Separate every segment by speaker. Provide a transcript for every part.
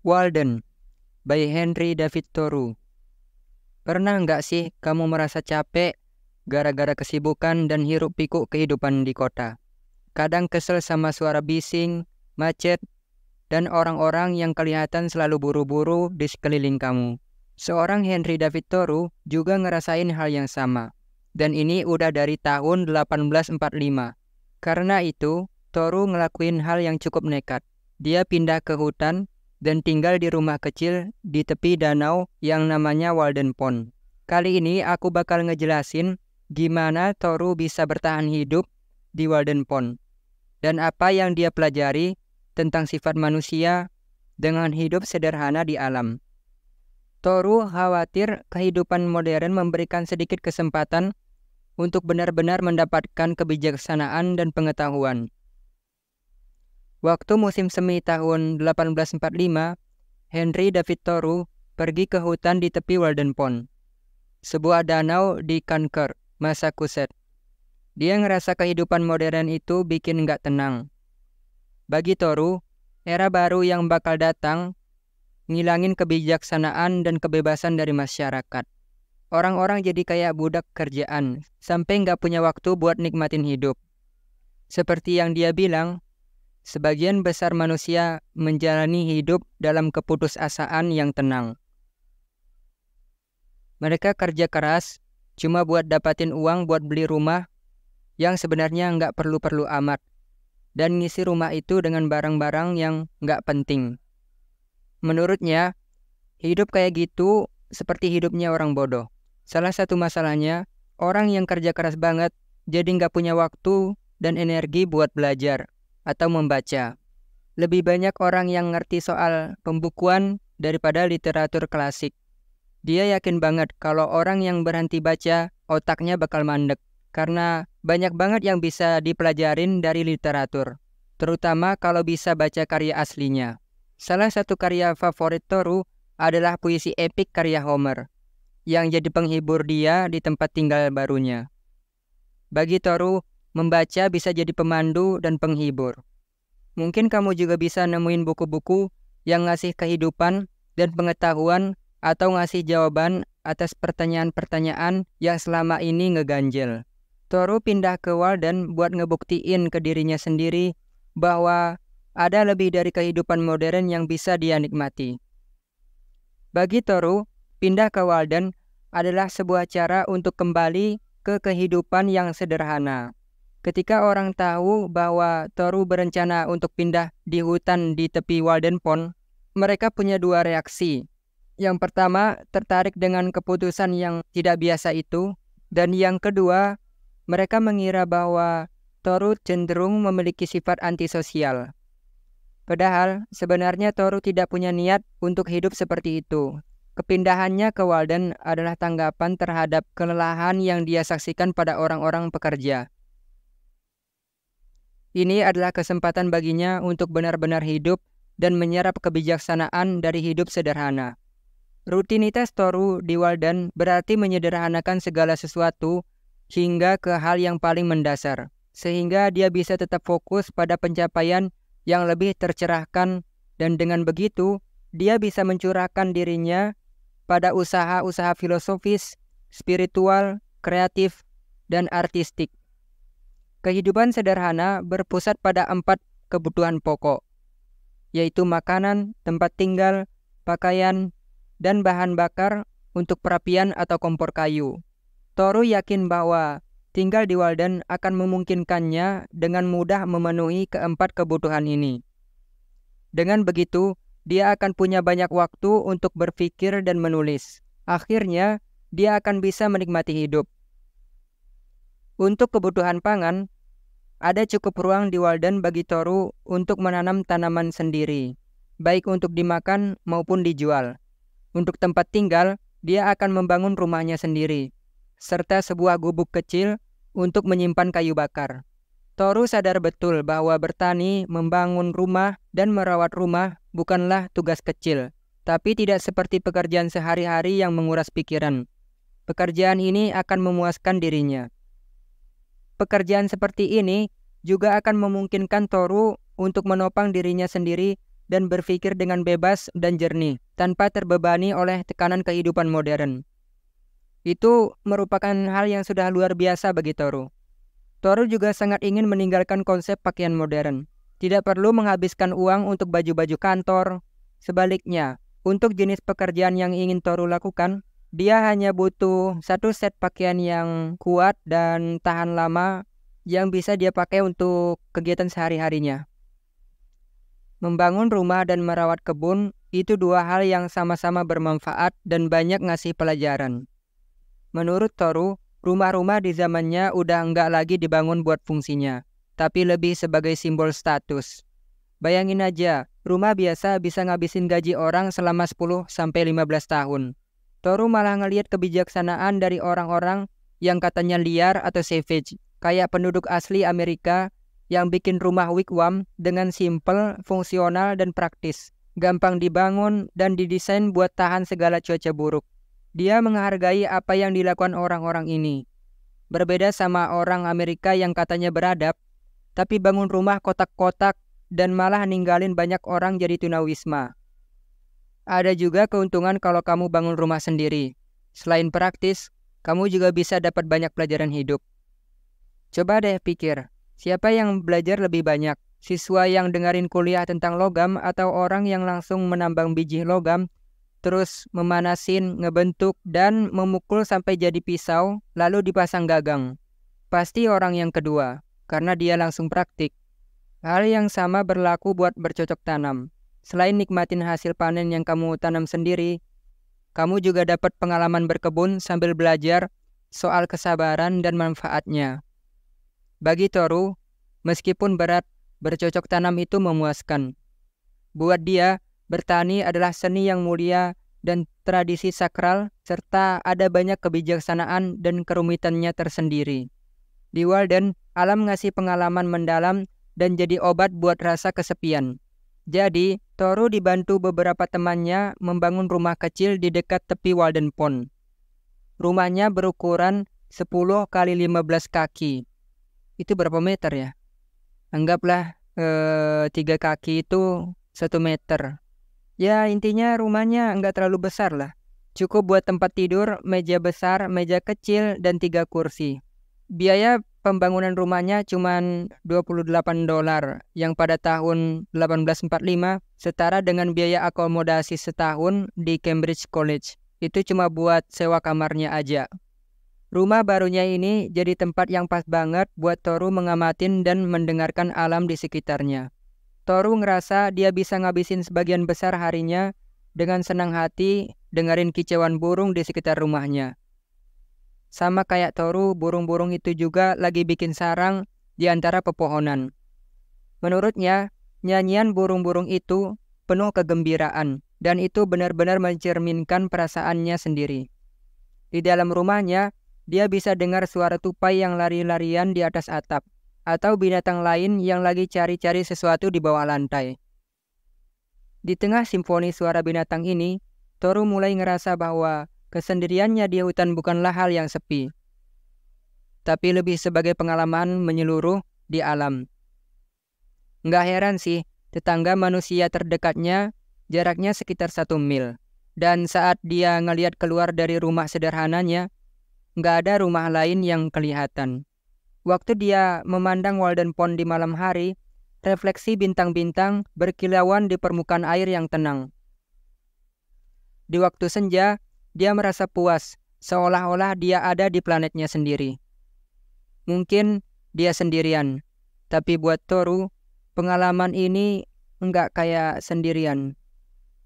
Speaker 1: Walden by Henry David Thoreau. Pernah nggak sih kamu merasa capek gara-gara kesibukan dan hiruk pikuk kehidupan di kota? Kadang kesel sama suara bising, macet, dan orang-orang yang kelihatan selalu buru-buru di sekeliling kamu. Seorang Henry David Thoreau juga ngerasain hal yang sama. Dan ini udah dari tahun 1845. Karena itu, Thoreau ngelakuin hal yang cukup nekat. Dia pindah ke hutan dan tinggal di rumah kecil di tepi danau yang namanya Walden Pond. Kali ini aku bakal ngejelasin gimana Thoreau bisa bertahan hidup di Walden Pond dan apa yang dia pelajari tentang sifat manusia dengan hidup sederhana di alam. Thoreau khawatir kehidupan modern memberikan sedikit kesempatan untuk benar-benar mendapatkan kebijaksanaan dan pengetahuan. Waktu musim semi tahun 1845, Henry David Thoreau pergi ke hutan di tepi Walden Pond, sebuah danau di Concord, Massachusetts. Dia ngerasa kehidupan modern itu bikin nggak tenang. Bagi Thoreau, era baru yang bakal datang ngilangin kebijaksanaan dan kebebasan dari masyarakat. Orang-orang jadi kayak budak kerjaan, sampai nggak punya waktu buat nikmatin hidup. Seperti yang dia bilang, sebagian besar manusia menjalani hidup dalam keputusasaan yang tenang. Mereka kerja keras cuma buat dapatin uang buat beli rumah yang sebenarnya nggak perlu-perlu amat, dan ngisi rumah itu dengan barang-barang yang nggak penting. Menurutnya, hidup kayak gitu seperti hidupnya orang bodoh. Salah satu masalahnya, orang yang kerja keras banget jadi nggak punya waktu dan energi buat belajar atau membaca. Lebih banyak orang yang ngerti soal pembukuan daripada literatur klasik. Dia yakin banget kalau orang yang berhenti baca, otaknya bakal mandek. Karena banyak banget yang bisa dipelajarin dari literatur. Terutama kalau bisa baca karya aslinya. Salah satu karya favorit Thoreau adalah puisi epik karya Homer, yang jadi penghibur dia di tempat tinggal barunya. Bagi Thoreau, membaca bisa jadi pemandu dan penghibur. Mungkin kamu juga bisa nemuin buku-buku yang ngasih kehidupan dan pengetahuan atau ngasih jawaban atas pertanyaan-pertanyaan yang selama ini ngeganjel. Thoreau pindah ke Walden buat ngebuktiin ke dirinya sendiri bahwa ada lebih dari kehidupan modern yang bisa dia nikmati. Bagi Thoreau, pindah ke Walden adalah sebuah cara untuk kembali ke kehidupan yang sederhana. Ketika orang tahu bahwa Thoreau berencana untuk pindah di hutan di tepi Walden Pond, mereka punya dua reaksi. Yang pertama, tertarik dengan keputusan yang tidak biasa itu, dan yang kedua, mereka mengira bahwa Thoreau cenderung memiliki sifat antisosial. Padahal, sebenarnya Thoreau tidak punya niat untuk hidup seperti itu. Kepindahannya ke Walden adalah tanggapan terhadap kelelahan yang dia saksikan pada orang-orang pekerja. Ini adalah kesempatan baginya untuk benar-benar hidup dan menyerap kebijaksanaan dari hidup sederhana. Rutinitas Thoreau di Walden berarti menyederhanakan segala sesuatu hingga ke hal yang paling mendasar, sehingga dia bisa tetap fokus pada pencapaian yang lebih tercerahkan, dan dengan begitu, dia bisa mencurahkan dirinya pada usaha-usaha filosofis, spiritual, kreatif, dan artistik. Kehidupan sederhana berpusat pada 4 kebutuhan pokok, yaitu makanan, tempat tinggal, pakaian, dan bahan bakar untuk perapian atau kompor kayu. Thoreau yakin bahwa tinggal di Walden akan memungkinkannya dengan mudah memenuhi keempat kebutuhan ini. Dengan begitu, dia akan punya banyak waktu untuk berpikir dan menulis. Akhirnya, dia akan bisa menikmati hidup. Untuk kebutuhan pangan, ada cukup ruang di Walden bagi Thoreau untuk menanam tanaman sendiri, baik untuk dimakan maupun dijual. Untuk tempat tinggal, dia akan membangun rumahnya sendiri, serta sebuah gubuk kecil untuk menyimpan kayu bakar. Thoreau sadar betul bahwa bertani, membangun rumah, dan merawat rumah bukanlah tugas kecil, tapi tidak seperti pekerjaan sehari-hari yang menguras pikiran. Pekerjaan ini akan memuaskan dirinya. Pekerjaan seperti ini juga akan memungkinkan Thoreau untuk menopang dirinya sendiri dan berpikir dengan bebas dan jernih, tanpa terbebani oleh tekanan kehidupan modern. Itu merupakan hal yang sudah luar biasa bagi Toru. Toru juga sangat ingin meninggalkan konsep pakaian modern. Tidak perlu menghabiskan uang untuk baju-baju kantor. Sebaliknya, untuk jenis pekerjaan yang ingin Toru lakukan, dia hanya butuh satu set pakaian yang kuat dan tahan lama yang bisa dia pakai untuk kegiatan sehari-harinya. Membangun rumah dan merawat kebun itu dua hal yang sama-sama bermanfaat dan banyak ngasih pelajaran. Menurut Toru, rumah-rumah di zamannya udah enggak lagi dibangun buat fungsinya, tapi lebih sebagai simbol status. Bayangin aja, rumah biasa bisa ngabisin gaji orang selama 10-15 tahun. Toru malah ngelihat kebijaksanaan dari orang-orang yang katanya liar atau savage, kayak penduduk asli Amerika yang bikin rumah wigwam dengan simple, fungsional, dan praktis. Gampang dibangun dan didesain buat tahan segala cuaca buruk. Dia menghargai apa yang dilakukan orang-orang ini. Berbeda sama orang Amerika yang katanya beradab, tapi bangun rumah kotak-kotak dan malah ninggalin banyak orang jadi tunawisma. Ada juga keuntungan kalau kamu bangun rumah sendiri. Selain praktis, kamu juga bisa dapat banyak pelajaran hidup. Coba deh pikir, siapa yang belajar lebih banyak? Siswa yang dengerin kuliah tentang logam atau orang yang langsung menambang biji logam, terus memanasin, ngebentuk, dan memukul sampai jadi pisau, lalu dipasang gagang? Pasti orang yang kedua, karena dia langsung praktik. Hal yang sama berlaku buat bercocok tanam. Selain nikmatin hasil panen yang kamu tanam sendiri, kamu juga dapat pengalaman berkebun sambil belajar soal kesabaran dan manfaatnya. Bagi Toru, meskipun berat, bercocok tanam itu memuaskan. Buat dia, bertani adalah seni yang mulia dan tradisi sakral, serta ada banyak kebijaksanaan dan kerumitannya tersendiri. Di Walden, alam ngasih pengalaman mendalam dan jadi obat buat rasa kesepian. Jadi, Toru dibantu beberapa temannya membangun rumah kecil di dekat tepi Walden Pond. Rumahnya berukuran 10 kali 15 kaki. Itu berapa meter ya? Anggaplah 3 kaki itu 1 meter. Ya intinya rumahnya nggak terlalu besar lah. Cukup buat tempat tidur, meja besar, meja kecil, dan 3 kursi. Biaya pembangunan rumahnya cuma $28 yang pada tahun 1845 setara dengan biaya akomodasi setahun di Cambridge College. Itu cuma buat sewa kamarnya aja. Rumah barunya ini jadi tempat yang pas banget buat Toru mengamatin dan mendengarkan alam di sekitarnya. Toru ngerasa dia bisa ngabisin sebagian besar harinya dengan senang hati dengerin kicauan burung di sekitar rumahnya. Sama kayak Toru, burung-burung itu juga lagi bikin sarang di antara pepohonan. Menurutnya, nyanyian burung-burung itu penuh kegembiraan dan itu benar-benar mencerminkan perasaannya sendiri. Di dalam rumahnya, dia bisa dengar suara tupai yang lari-larian di atas atap, atau binatang lain yang lagi cari-cari sesuatu di bawah lantai. Di tengah simfoni suara binatang ini, Toru mulai ngerasa bahwa kesendiriannya di hutan bukanlah hal yang sepi, tapi lebih sebagai pengalaman menyeluruh di alam. Nggak heran sih, tetangga manusia terdekatnya jaraknya sekitar 1 mil. Dan saat dia ngelihat keluar dari rumah sederhananya, nggak ada rumah lain yang kelihatan. Waktu dia memandang Walden Pond di malam hari, refleksi bintang-bintang berkilauan di permukaan air yang tenang. Di waktu senja, dia merasa puas, seolah-olah dia ada di planetnya sendiri. Mungkin dia sendirian, tapi buat Toru, pengalaman ini nggak kayak sendirian.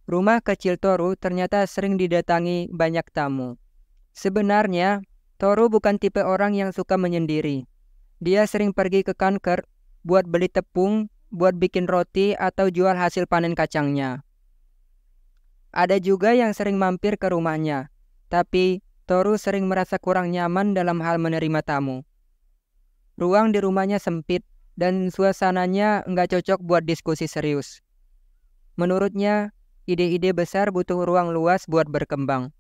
Speaker 1: Rumah kecil Toru ternyata sering didatangi banyak tamu. Sebenarnya, Toru bukan tipe orang yang suka menyendiri. Dia sering pergi ke Concord buat beli tepung, buat bikin roti atau jual hasil panen kacangnya. Ada juga yang sering mampir ke rumahnya, tapi Toru sering merasa kurang nyaman dalam hal menerima tamu. Ruang di rumahnya sempit dan suasananya nggak cocok buat diskusi serius. Menurutnya, ide-ide besar butuh ruang luas buat berkembang.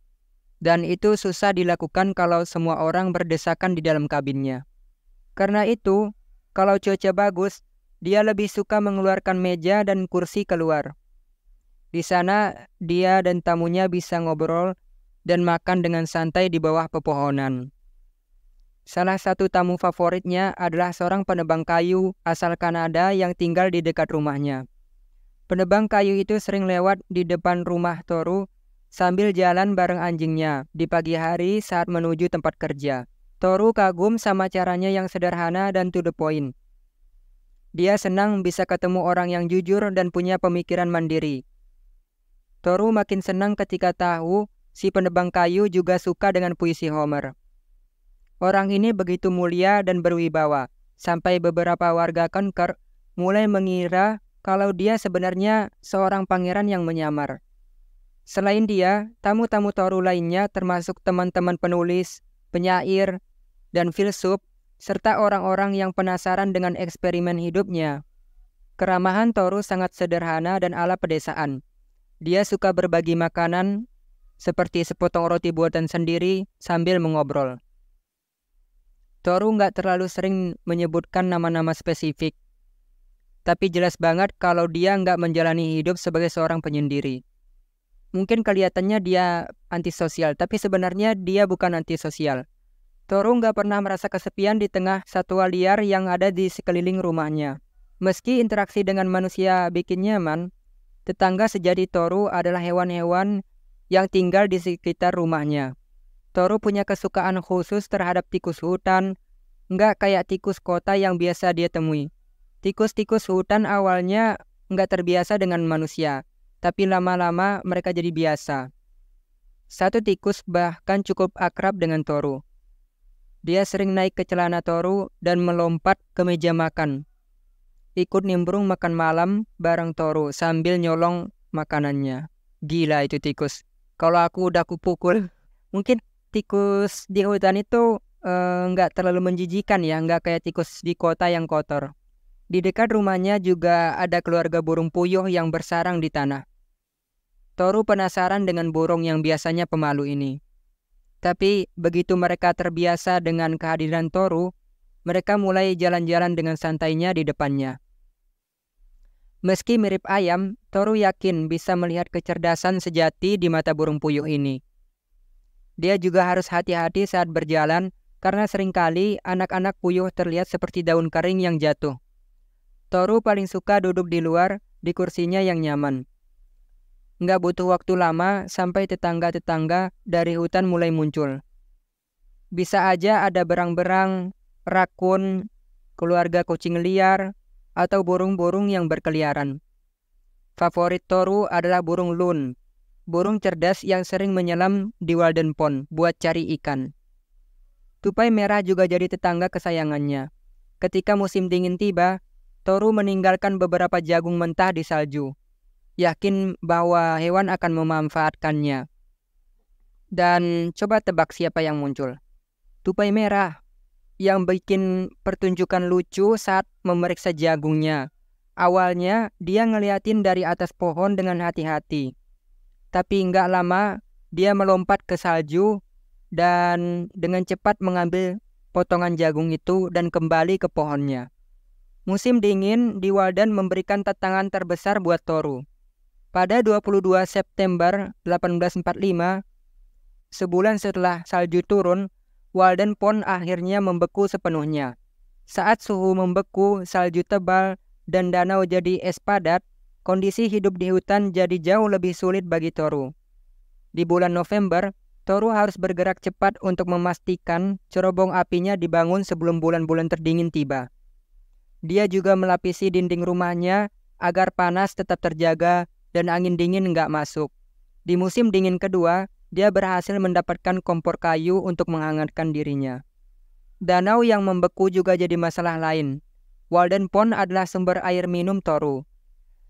Speaker 1: Dan itu susah dilakukan kalau semua orang berdesakan di dalam kabinnya. Karena itu, kalau cuaca bagus, dia lebih suka mengeluarkan meja dan kursi keluar. Di sana, dia dan tamunya bisa ngobrol dan makan dengan santai di bawah pepohonan. Salah satu tamu favoritnya adalah seorang penebang kayu asal Kanada yang tinggal di dekat rumahnya. Penebang kayu itu sering lewat di depan rumah Toru sambil jalan bareng anjingnya di pagi hari saat menuju tempat kerja. Toru kagum sama caranya yang sederhana dan to the point. Dia senang bisa ketemu orang yang jujur dan punya pemikiran mandiri. Toru makin senang ketika tahu si penebang kayu juga suka dengan puisi Homer. Orang ini begitu mulia dan berwibawa, sampai beberapa warga Conker mulai mengira kalau dia sebenarnya seorang pangeran yang menyamar. Selain dia, tamu-tamu Toru lainnya termasuk teman-teman penulis, penyair, dan filsuf, serta orang-orang yang penasaran dengan eksperimen hidupnya. Keramahan Toru sangat sederhana dan ala pedesaan. Dia suka berbagi makanan, seperti sepotong roti buatan sendiri sambil mengobrol. Toru nggak terlalu sering menyebutkan nama-nama spesifik, tapi jelas banget kalau dia nggak menjalani hidup sebagai seorang penyendiri. Mungkin kelihatannya dia antisosial, tapi sebenarnya dia bukan antisosial. Toru nggak pernah merasa kesepian di tengah satwa liar yang ada di sekeliling rumahnya. Meski interaksi dengan manusia bikin nyaman, tetangga sejati Toru adalah hewan-hewan yang tinggal di sekitar rumahnya. Toru punya kesukaan khusus terhadap tikus hutan, nggak kayak tikus kota yang biasa dia temui. Tikus-tikus hutan awalnya nggak terbiasa dengan manusia, tapi lama-lama mereka jadi biasa. Satu tikus bahkan cukup akrab dengan Toru. Dia sering naik ke celana Toru dan melompat ke meja makan. Ikut nimbrung makan malam bareng Toru sambil nyolong makanannya. Gila itu tikus. Kalau aku udah kupukul. Mungkin tikus di hutan itu nggak terlalu menjijikan ya. Nggak kayak tikus di kota yang kotor. Di dekat rumahnya juga ada keluarga burung puyuh yang bersarang di tanah. Toru penasaran dengan burung yang biasanya pemalu ini. Tapi begitu mereka terbiasa dengan kehadiran Toru, mereka mulai jalan-jalan dengan santainya di depannya. Meski mirip ayam, Toru yakin bisa melihat kecerdasan sejati di mata burung puyuh ini. Dia juga harus hati-hati saat berjalan karena seringkali anak-anak puyuh terlihat seperti daun kering yang jatuh. Toru paling suka duduk di luar di kursinya yang nyaman. Nggak butuh waktu lama sampai tetangga-tetangga dari hutan mulai muncul. Bisa aja ada berang-berang, rakun, keluarga kucing liar, atau burung-burung yang berkeliaran. Favorit Toru adalah burung loon, burung cerdas yang sering menyelam di Walden Pond buat cari ikan. Tupai merah juga jadi tetangga kesayangannya. Ketika musim dingin tiba, Toru meninggalkan beberapa jagung mentah di salju, yakin bahwa hewan akan memanfaatkannya. Dan coba tebak siapa yang muncul? Tupai merah yang bikin pertunjukan lucu saat memeriksa jagungnya. Awalnya dia ngeliatin dari atas pohon dengan hati-hati. Tapi nggak lama dia melompat ke salju dan dengan cepat mengambil potongan jagung itu dan kembali ke pohonnya. Musim dingin di Walden memberikan tantangan terbesar buat Toru. Pada 22 September 1845, sebulan setelah salju turun, Walden Pond akhirnya membeku sepenuhnya. Saat suhu membeku, salju tebal, dan danau jadi es padat, kondisi hidup di hutan jadi jauh lebih sulit bagi Toru. Di bulan November, Toru harus bergerak cepat untuk memastikan cerobong apinya dibangun sebelum bulan-bulan terdingin tiba. Dia juga melapisi dinding rumahnya agar panas tetap terjaga dan angin dingin nggak masuk. Di musim dingin kedua, dia berhasil mendapatkan kompor kayu untuk menghangatkan dirinya. Danau yang membeku juga jadi masalah lain. Walden Pond adalah sumber air minum Toru.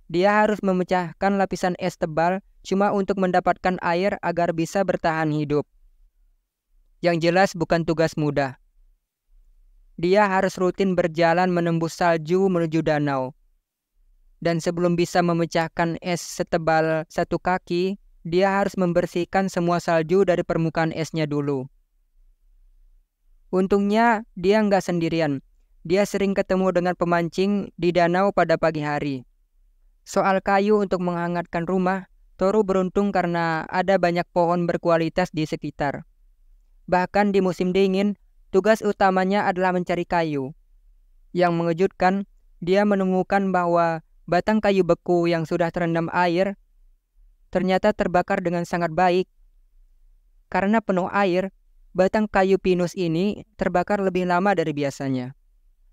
Speaker 1: Dia harus memecahkan lapisan es tebal cuma untuk mendapatkan air agar bisa bertahan hidup. Yang jelas bukan tugas mudah. Dia harus rutin berjalan menembus salju menuju danau. Dan sebelum bisa memecahkan es setebal 1 kaki, dia harus membersihkan semua salju dari permukaan esnya dulu. Untungnya, dia nggak sendirian. Dia sering ketemu dengan pemancing di danau pada pagi hari. Soal kayu untuk menghangatkan rumah, Toru beruntung karena ada banyak pohon berkualitas di sekitar. Bahkan di musim dingin, tugas utamanya adalah mencari kayu. Yang mengejutkan, dia menemukan bahwa batang kayu beku yang sudah terendam air ternyata terbakar dengan sangat baik. Karena penuh air, batang kayu pinus ini terbakar lebih lama dari biasanya.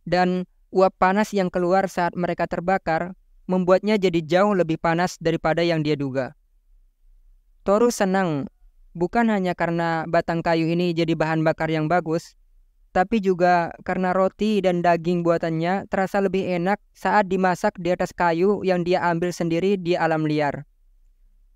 Speaker 1: Dan uap panas yang keluar saat mereka terbakar membuatnya jadi jauh lebih panas daripada yang dia duga. Toru senang, bukan hanya karena batang kayu ini jadi bahan bakar yang bagus, tapi juga karena roti dan daging buatannya terasa lebih enak saat dimasak di atas kayu yang dia ambil sendiri di alam liar.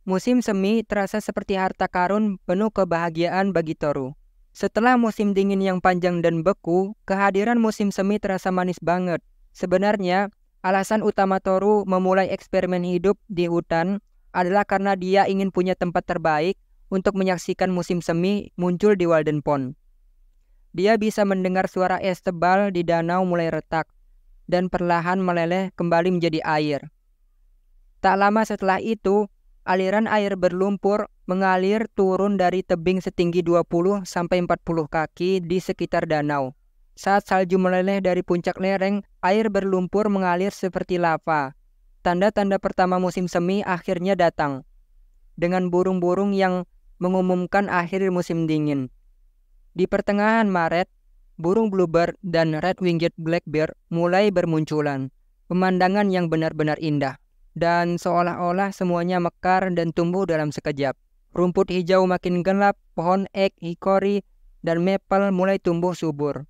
Speaker 1: Musim semi terasa seperti harta karun penuh kebahagiaan bagi Toru. Setelah musim dingin yang panjang dan beku, kehadiran musim semi terasa manis banget. Sebenarnya, alasan utama Toru memulai eksperimen hidup di hutan adalah karena dia ingin punya tempat terbaik untuk menyaksikan musim semi muncul di Walden Pond. Dia bisa mendengar suara es tebal di danau mulai retak dan perlahan meleleh kembali menjadi air. Tak lama setelah itu, aliran air berlumpur mengalir turun dari tebing setinggi 20-40 kaki di sekitar danau. Saat salju meleleh dari puncak lereng, air berlumpur mengalir seperti lava. Tanda-tanda pertama musim semi akhirnya datang, dengan burung-burung yang mengumumkan akhir musim dingin. Di pertengahan Maret, burung bluebird dan red-winged blackbird mulai bermunculan. Pemandangan yang benar-benar indah. Dan seolah-olah semuanya mekar dan tumbuh dalam sekejap. Rumput hijau makin gelap, pohon ek, hikori, dan maple mulai tumbuh subur.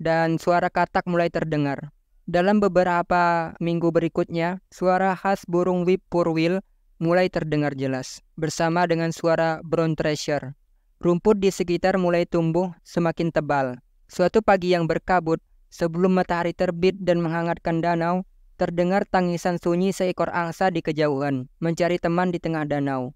Speaker 1: Dan suara katak mulai terdengar. Dalam beberapa minggu berikutnya, suara khas burung whippoorwill mulai terdengar jelas, bersama dengan suara brown thresher. Rumput di sekitar mulai tumbuh semakin tebal. Suatu pagi yang berkabut, sebelum matahari terbit dan menghangatkan danau, terdengar tangisan sunyi seekor angsa di kejauhan, mencari teman di tengah danau.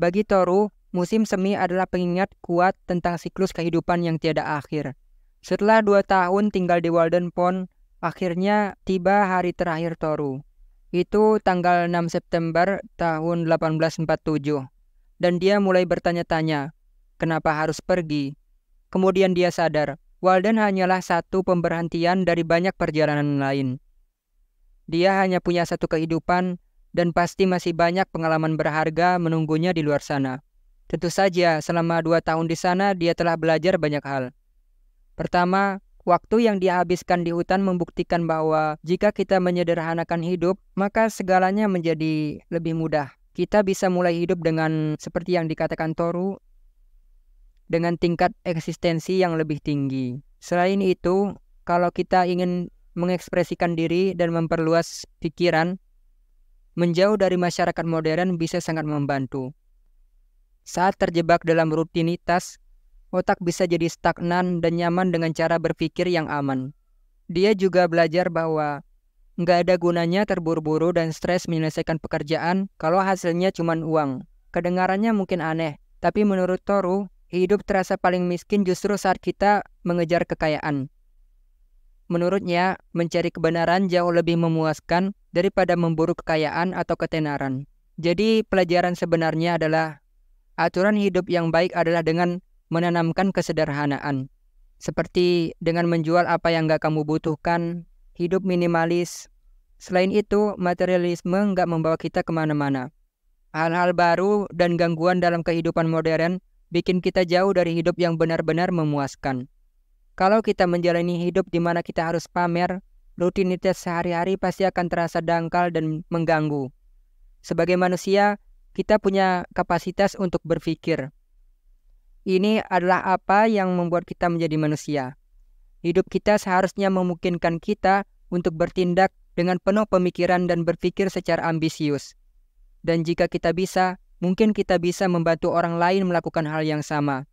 Speaker 1: Bagi Toru, musim semi adalah pengingat kuat tentang siklus kehidupan yang tiada akhir. Setelah 2 tahun tinggal di Walden Pond, akhirnya tiba hari terakhir Toru. Itu tanggal 6 September tahun 1847. Dan dia mulai bertanya-tanya, kenapa harus pergi? Kemudian dia sadar, Walden hanyalah satu pemberhentian dari banyak perjalanan lain. Dia hanya punya satu kehidupan dan pasti masih banyak pengalaman berharga menunggunya di luar sana. Tentu saja, selama 2 tahun di sana dia telah belajar banyak hal. Pertama, waktu yang dia habiskan di hutan membuktikan bahwa jika kita menyederhanakan hidup, maka segalanya menjadi lebih mudah. Kita bisa mulai hidup dengan seperti yang dikatakan Toru, dengan tingkat eksistensi yang lebih tinggi. Selain itu, kalau kita ingin mengekspresikan diri dan memperluas pikiran, menjauh dari masyarakat modern bisa sangat membantu. Saat terjebak dalam rutinitas, otak bisa jadi stagnan dan nyaman dengan cara berpikir yang aman. Dia juga belajar bahwa nggak ada gunanya terburu-buru dan stres menyelesaikan pekerjaan kalau hasilnya cuma uang. Kedengarannya mungkin aneh, tapi menurut Toru, hidup terasa paling miskin justru saat kita mengejar kekayaan. Menurutnya, mencari kebenaran jauh lebih memuaskan daripada memburu kekayaan atau ketenaran. Jadi, pelajaran sebenarnya adalah aturan hidup yang baik adalah dengan menanamkan kesederhanaan. Seperti dengan menjual apa yang gak kamu butuhkan, hidup minimalis. Selain itu, materialisme gak membawa kita kemana-mana. Hal-hal baru dan gangguan dalam kehidupan modern bikin kita jauh dari hidup yang benar-benar memuaskan. Kalau kita menjalani hidup di mana kita harus pamer, rutinitas sehari-hari pasti akan terasa dangkal dan mengganggu. Sebagai manusia, kita punya kapasitas untuk berpikir. Ini adalah apa yang membuat kita menjadi manusia. Hidup kita seharusnya memungkinkan kita untuk bertindak dengan penuh pemikiran dan berpikir secara ambisius. Dan jika kita bisa, mungkin kita bisa membantu orang lain melakukan hal yang sama.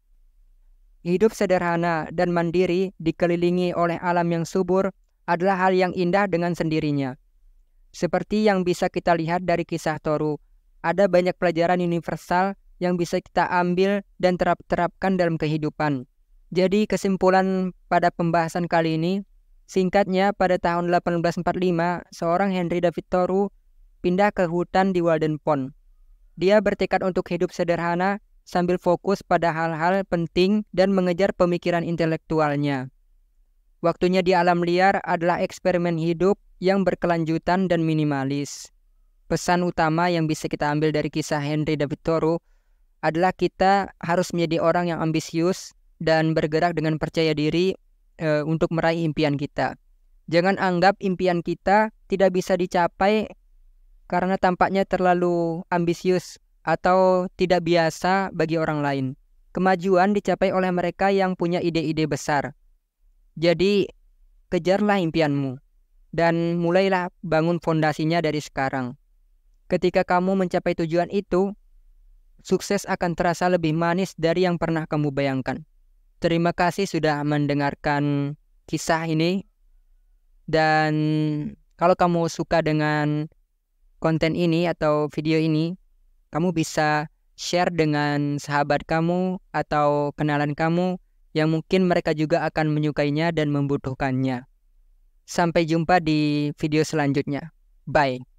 Speaker 1: Hidup sederhana dan mandiri dikelilingi oleh alam yang subur adalah hal yang indah dengan sendirinya. Seperti yang bisa kita lihat dari kisah Toru, ada banyak pelajaran universal yang bisa kita ambil dan terapkan dalam kehidupan. Jadi kesimpulan pada pembahasan kali ini, singkatnya pada tahun 1845, seorang Henry David Thoreau pindah ke hutan di Walden Pond. Dia bertekad untuk hidup sederhana sambil fokus pada hal-hal penting dan mengejar pemikiran intelektualnya. Waktunya di alam liar adalah eksperimen hidup yang berkelanjutan dan minimalis. Pesan utama yang bisa kita ambil dari kisah Henry David Thoreau adalah kita harus menjadi orang yang ambisius dan bergerak dengan percaya diri untuk meraih impian kita. Jangan anggap impian kita tidak bisa dicapai karena tampaknya terlalu ambisius atau tidak biasa bagi orang lain. Kemajuan dicapai oleh mereka yang punya ide-ide besar. Jadi, kejarlah impianmu dan mulailah bangun fondasinya dari sekarang. Ketika kamu mencapai tujuan itu, sukses akan terasa lebih manis dari yang pernah kamu bayangkan. Terima kasih sudah mendengarkan kisah ini. Dan kalau kamu suka dengan konten ini atau video ini, kamu bisa share dengan sahabat kamu atau kenalan kamu yang mungkin mereka juga akan menyukainya dan membutuhkannya. Sampai jumpa di video selanjutnya. Bye.